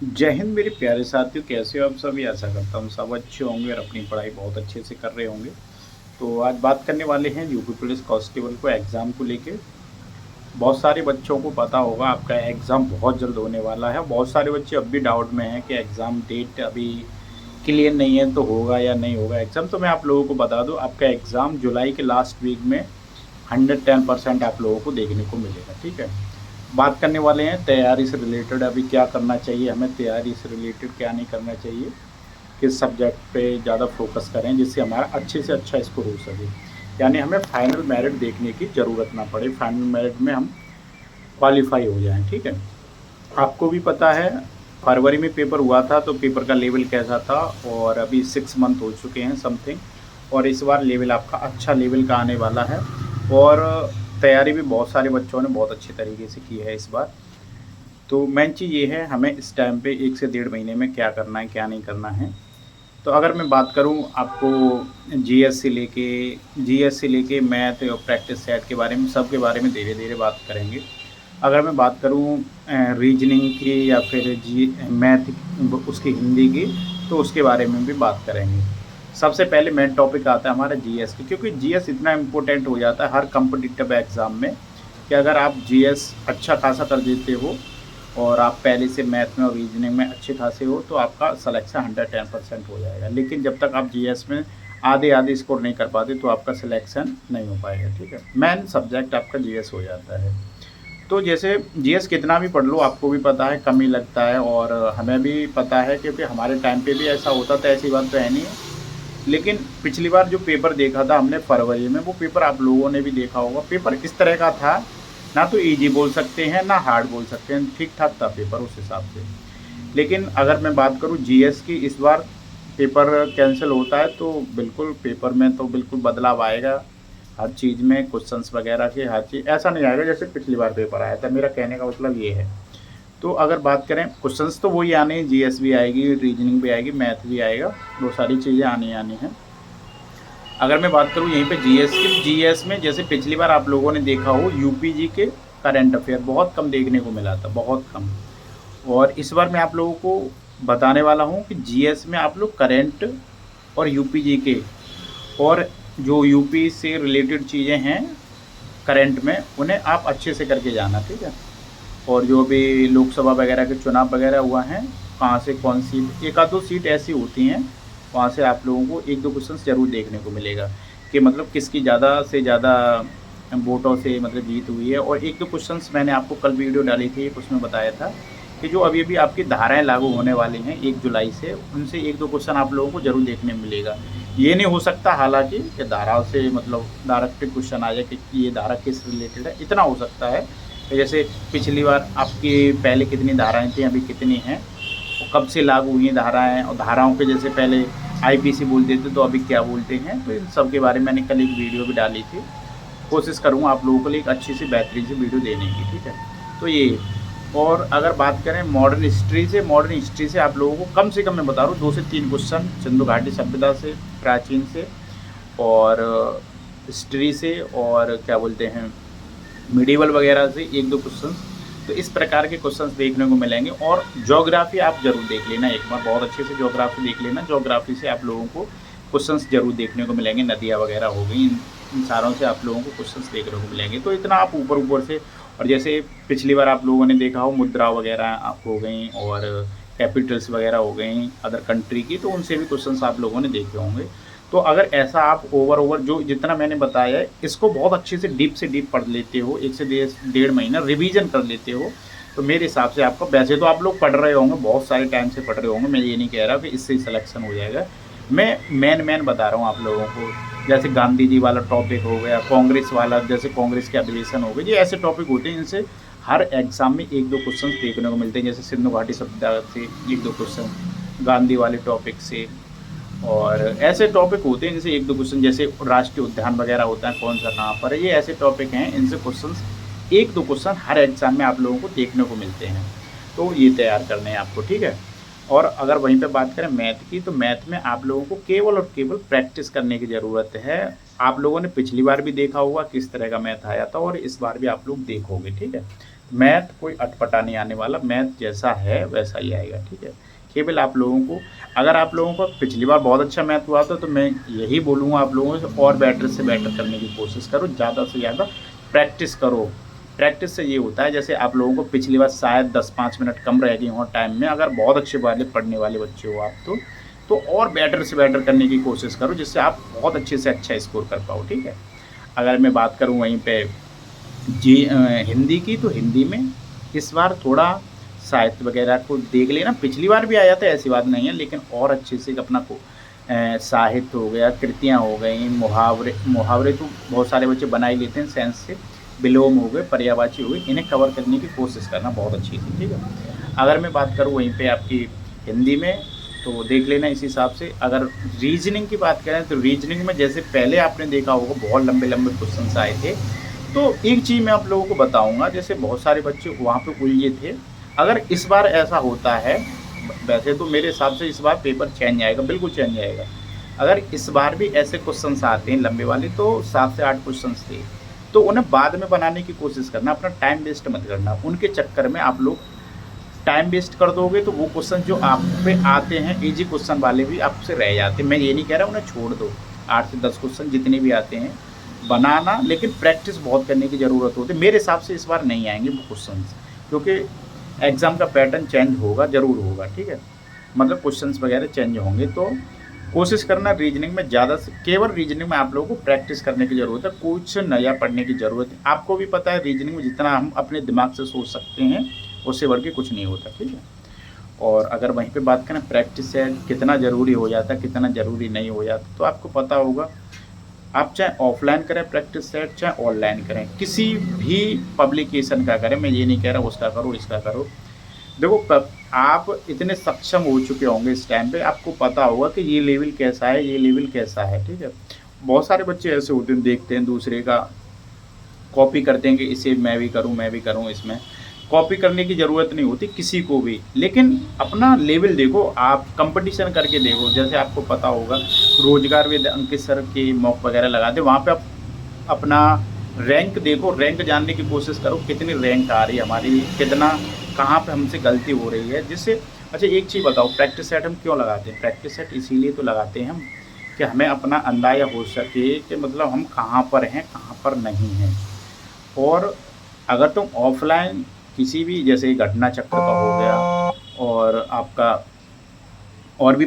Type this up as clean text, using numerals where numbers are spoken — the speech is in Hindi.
जय हिंद मेरे प्यारे साथियों, कैसे हो आप सभी। आशा करता हूँ सब अच्छे होंगे और अपनी पढ़ाई बहुत अच्छे से कर रहे होंगे। तो आज बात करने वाले हैं यूपी पुलिस कांस्टेबल को एग्ज़ाम को लेके। बहुत सारे बच्चों को पता होगा आपका एग्ज़ाम बहुत जल्द होने वाला है। बहुत सारे बच्चे अब भी डाउट में हैं कि एग्ज़ाम डेट अभी क्लियर नहीं है, तो होगा या नहीं होगा एग्ज़ाम। तो मैं आप लोगों को बता दूँ, आपका एग्ज़ाम जुलाई के लास्ट वीक में 110% आप लोगों को देखने को मिलेगा। ठीक है, बात करने वाले हैं तैयारी से रिलेटेड। अभी क्या करना चाहिए हमें, तैयारी से रिलेटेड क्या नहीं करना चाहिए, किस सब्जेक्ट पे ज़्यादा फोकस करें जिससे हमारा अच्छे से अच्छा स्कोर हो सके, यानी हमें फाइनल मेरिट देखने की ज़रूरत ना पड़े, फाइनल मेरिट में हम क्वालिफाई हो जाएं। ठीक है, आपको भी पता है फरवरी में पेपर हुआ था तो पेपर का लेवल कैसा था, और अभी 6 मंथ हो चुके हैं समथिंग, और इस बार लेवल आपका अच्छा लेवल का आने वाला है। और तैयारी भी बहुत सारे बच्चों ने बहुत अच्छे तरीके से की है इस बार। तो मेन चीज़ ये है हमें इस टाइम पे 1 से 1.5 महीने में क्या करना है क्या नहीं करना है। तो अगर मैं बात करूं आपको जीएस से लेके मैथ और प्रैक्टिस सेट के बारे में, सब के बारे में धीरे धीरे बात करेंगे। अगर मैं बात करूं रीजनिंग की या फिर जी मैथ उसकी हिंदी की, तो उसके बारे में भी बात करेंगे। सबसे पहले मेन टॉपिक आता है हमारा जीएस की, क्योंकि जीएस इतना इम्पोर्टेंट हो जाता है हर कम्पिटिटिव एग्ज़ाम में कि अगर आप जीएस अच्छा खासा कर देते हो और आप पहले से मैथ में और रीजनिंग में अच्छे खासे हो, तो आपका सिलेक्शन 110% हो जाएगा। लेकिन जब तक आप जीएस में आधे आधे स्कोर नहीं कर पाते तो आपका सिलेक्शन नहीं हो पाएगा। ठीक है, मेन सब्जेक्ट आपका जीएस हो जाता है। तो जैसे जीएस कितना भी पढ़ लो, आपको भी पता है कम ही लगता है, और हमें भी पता है क्योंकि हमारे टाइम पे भी ऐसा होता था, ऐसी बात तो है नहीं है। लेकिन पिछली बार जो पेपर देखा था हमने फरवरी में, वो पेपर आप लोगों ने भी देखा होगा। पेपर इस तरह का था, ना तो इजी बोल सकते हैं ना हार्ड बोल सकते हैं, ठीक ठाक था पेपर उस हिसाब से। लेकिन अगर मैं बात करूं जीएस की, इस बार पेपर कैंसिल होता है तो बिल्कुल पेपर में तो बिल्कुल बदलाव आएगा। हर चीज़ में क्वेश्चंस वगैरह के, हर चीज़ ऐसा नहीं आएगा जैसे पिछली बार पेपर आया था। मेरा कहने का मतलब ये है। तो अगर बात करें क्वेश्चंस, तो वही आने हैं, जीएस भी आएगी, रीजनिंग भी आएगी, मैथ भी आएगा, वो सारी चीज़ें आनी हैं। अगर मैं बात करूँ यहीं पे जीएस की, जीएस में जैसे पिछली बार आप लोगों ने देखा हो यूपीजी के करंट अफेयर बहुत कम देखने को मिला था, बहुत कम। और इस बार मैं आप लोगों को बताने वाला हूँ कि जीएस में आप लोग करंट और यूपीजी के, और जो यूपी से रिलेटेड चीज़ें हैं करंट में, उन्हें आप अच्छे से करके जाना। ठीक है, और जो भी लोकसभा वगैरह के चुनाव वगैरह हुआ है, कहाँ से कौन सी एक आध दो सीट ऐसी होती हैं, वहाँ से आप लोगों को एक दो क्वेश्चन ज़रूर देखने को मिलेगा कि मतलब किसकी ज़्यादा से ज़्यादा वोटों से मतलब जीत हुई है। और एक दो क्वेश्चंस मैंने आपको कल वीडियो डाली थी, उसमें बताया था कि जो अभी अभी आपकी धाराएं लागू होने वाली हैं 1 जुलाई से, उनसे एक दो क्वेश्चन आप लोगों को जरूर देखने मिलेगा। ये नहीं हो सकता हालांकि कि धाराओं से मतलब डायरेक्ट क्वेश्चन आ जाए कि ये धारा किस रिलेटेड है, इतना हो सकता है कि जैसे पिछली बार आपकी पहले कितनी धाराएं थी, अभी कितनी हैं, और कब से लागू हुई हैं धाराएं, और धाराओं के जैसे पहले आईपीसी बोलते थे तो अभी क्या बोलते हैं, तो इन सब के बारे में मैंने कल एक वीडियो भी डाली थी। कोशिश करूँगा आप लोगों के लिए एक अच्छी सी बेहतरीन सी वीडियो देने की। ठीक है, तो ये। और अगर बात करें मॉडर्न हिस्ट्री से आप लोगों को कम से कम मैं बता रहा हूँ 2 से 3 क्वेश्चन सिंधु घाटी सभ्यता से, प्राचीन से, और हिस्ट्री से, और क्या बोलते हैं मिडिवल वगैरह से एक दो क्वेश्चन। तो इस प्रकार के क्वेश्चंस देखने को मिलेंगे। और ज्योग्राफी आप जरूर देख लेना एक बार, बहुत अच्छे से ज्योग्राफी देख लेना। ज्योग्राफी से आप लोगों को क्वेश्चंस जरूर देखने को मिलेंगे, नदियाँ वगैरह हो गई, इन सारों से आप लोगों को क्वेश्चंस देखने को मिलेंगे। तो इतना आप ऊपर ऊपर से, और जैसे पिछली बार आप लोगों ने देखा हो मुद्रा वगैरह हो गई और कैपिटल्स वगैरह हो गई अदर कंट्री की, तो उनसे भी क्वेश्चंस आप लोगों ने देखे होंगे। तो अगर ऐसा आप ओवर जो जितना मैंने बताया है इसको बहुत अच्छे से डीप पढ़ लेते हो, 1 से 1.5 महीना रिवीजन कर लेते हो, तो मेरे हिसाब से आपका, वैसे तो आप लोग पढ़ रहे होंगे, बहुत सारे टाइम से पढ़ रहे होंगे, मैं ये नहीं कह रहा कि इससे ही सिलेक्शन हो जाएगा। मैं मेन बता रहा हूँ आप लोगों को। जैसे गांधी जी वाला टॉपिक हो गया, कांग्रेस वाला, जैसे कांग्रेस के अधिवेशन हो गए, ये ऐसे टॉपिक होते हैं जिनसे हर एग्जाम में एक दो क्वेश्चन देखने को मिलते हैं। जैसे सिंधु घाटी सभ्यता से एक दो क्वेश्चन, गांधी वाले टॉपिक से, और ऐसे टॉपिक होते हैं इनसे एक दो क्वेश्चन। जैसे राष्ट्रीय उद्यान वगैरह होता है कौन सा कहाँ पर है, ये ऐसे टॉपिक हैं, इनसे क्वेश्चंस एक दो क्वेश्चन हर एग्जाम में आप लोगों को देखने को मिलते हैं। तो ये तैयार करने हैं आपको। ठीक है, और अगर वहीं पे बात करें मैथ की, तो मैथ में आप लोगों को केवल और केवल प्रैक्टिस करने की ज़रूरत है। आप लोगों ने पिछली बार भी देखा होगा किस तरह का मैथ आया था, और इस बार भी आप लोग देखोगे। ठीक है, मैथ कोई अटपटा नहीं आने वाला, मैथ जैसा है वैसा ही आएगा, ठीक है। केवल आप लोगों को, अगर आप लोगों को पिछली बार बहुत अच्छा मैथ हुआ था तो मैं यही बोलूँगा आप लोगों से, और बेटर से बेटर करने की कोशिश करो, ज़्यादा से ज़्यादा प्रैक्टिस करो। प्रैक्टिस से ये होता है, जैसे आप लोगों को पिछली बार शायद 10-5 मिनट कम रह गई हो टाइम में, अगर बहुत अच्छे वाले पढ़ने वाले बच्चे हो आप तो और बेटर से बेटर करने की कोशिश करो, जिससे आप बहुत अच्छे से अच्छा स्कोर कर पाओ, ठीक है। अगर मैं बात करूँ वहीं पे हिंदी की, तो हिंदी में इस बार थोड़ा साहित्य वगैरह को देख लेना, पिछली बार भी आया था ऐसी बात नहीं है, लेकिन और अच्छे से अपना को साहित्य हो गया, कृतियाँ हो गई, मुहावरे मुहावरे तो बहुत सारे बच्चे बना ही लेते हैं सेंस से, विलोम हो गए, पर्यायवाची हो गए, इन्हें कवर करने की कोशिश करना बहुत अच्छी थी, ठीक है। अगर मैं बात करूँ वहीं पे आपकी हिंदी में, तो देख लेना इस हिसाब से। अगर रीजनिंग की बात करें तो रीजनिंग में जैसे पहले आपने देखा होगा बहुत लंबे लंबे क्वेश्चन आए थे, तो एक चीज़ मैं आप लोगों को बताऊंगा, जैसे बहुत सारे बच्चे वहाँ पे उलझे थे, अगर इस बार ऐसा होता है, वैसे तो मेरे हिसाब से इस बार पेपर चेंज आएगा, बिल्कुल चेंज आएगा। अगर इस बार भी ऐसे क्वेश्चंस आते हैं लंबे वाले, तो 7 से 8 क्वेश्चंस थे, तो उन्हें बाद में बनाने की कोशिश करना, अपना टाइम वेस्ट मत करना। उनके चक्कर में आप लोग टाइम वेस्ट कर दोगे तो वो क्वेश्चन जो आप पे आते हैं इजी क्वेश्चन वाले भी आपसे रह जाते हैं। मैं ये नहीं कह रहा उन्हें छोड़ दो, 8 से 10 क्वेश्चन जितने भी आते हैं बनाना, लेकिन प्रैक्टिस बहुत करने की ज़रूरत होती है। मेरे हिसाब से इस बार नहीं आएंगे वो क्वेश्चन, क्योंकि एग्ज़ाम का पैटर्न चेंज होगा, ज़रूर होगा, ठीक है। मतलब क्वेश्चंस वगैरह चेंज होंगे, तो कोशिश करना रीजनिंग में ज़्यादा से, केवल रीजनिंग में आप लोगों को प्रैक्टिस करने की ज़रूरत है, कुछ नया पढ़ने की ज़रूरत है। आपको भी पता है रीजनिंग में जितना हम अपने दिमाग से सोच सकते हैं उससे बढ़ के कुछ नहीं होता, ठीक है। और अगर वहीं पे बात करें प्रैक्टिस से कितना ज़रूरी हो जाता है, कितना ज़रूरी नहीं हो जाता, तो आपको पता होगा। आप चाहे ऑफलाइन करें प्रैक्टिस सेट, चाहे ऑनलाइन करें, किसी भी पब्लिकेशन का करें, मैं ये नहीं कह रहा उसका करो इसका करो। देखो आप इतने सक्षम हो चुके होंगे इस टाइम पे, आपको पता होगा कि ये लेवल कैसा है, ये लेवल कैसा है, ठीक है। बहुत सारे बच्चे ऐसे होते हैं, देखते हैं दूसरे का, कॉपी करते हैं कि इसे मैं भी करूं, मैं भी करूं। इसमें कॉपी करने की ज़रूरत नहीं होती किसी को भी, लेकिन अपना लेवल देखो, आप कंपटीशन करके देखो। जैसे आपको पता होगा रोजगार विद अंकित सर के मॉक वगैरह लगाते, वहाँ पे आप अपना रैंक देखो, रैंक जानने की कोशिश करो, कितनी रैंक आ रही है हमारी, कितना कहाँ पे हमसे गलती हो रही है, जिससे। अच्छा एक चीज़ बताओ, प्रैक्टिस सेट हम क्यों लगाते हैं? प्रैक्टिस सेट इसीलिए तो लगाते हैं हम कि हमें अपना अंदाज़ा हो सके कि मतलब हम कहाँ पर हैं, कहाँ पर नहीं हैं। और अगर तुम ऑफलाइन किसी भी, जैसे घटना चक्र का हो गया और आपका और भी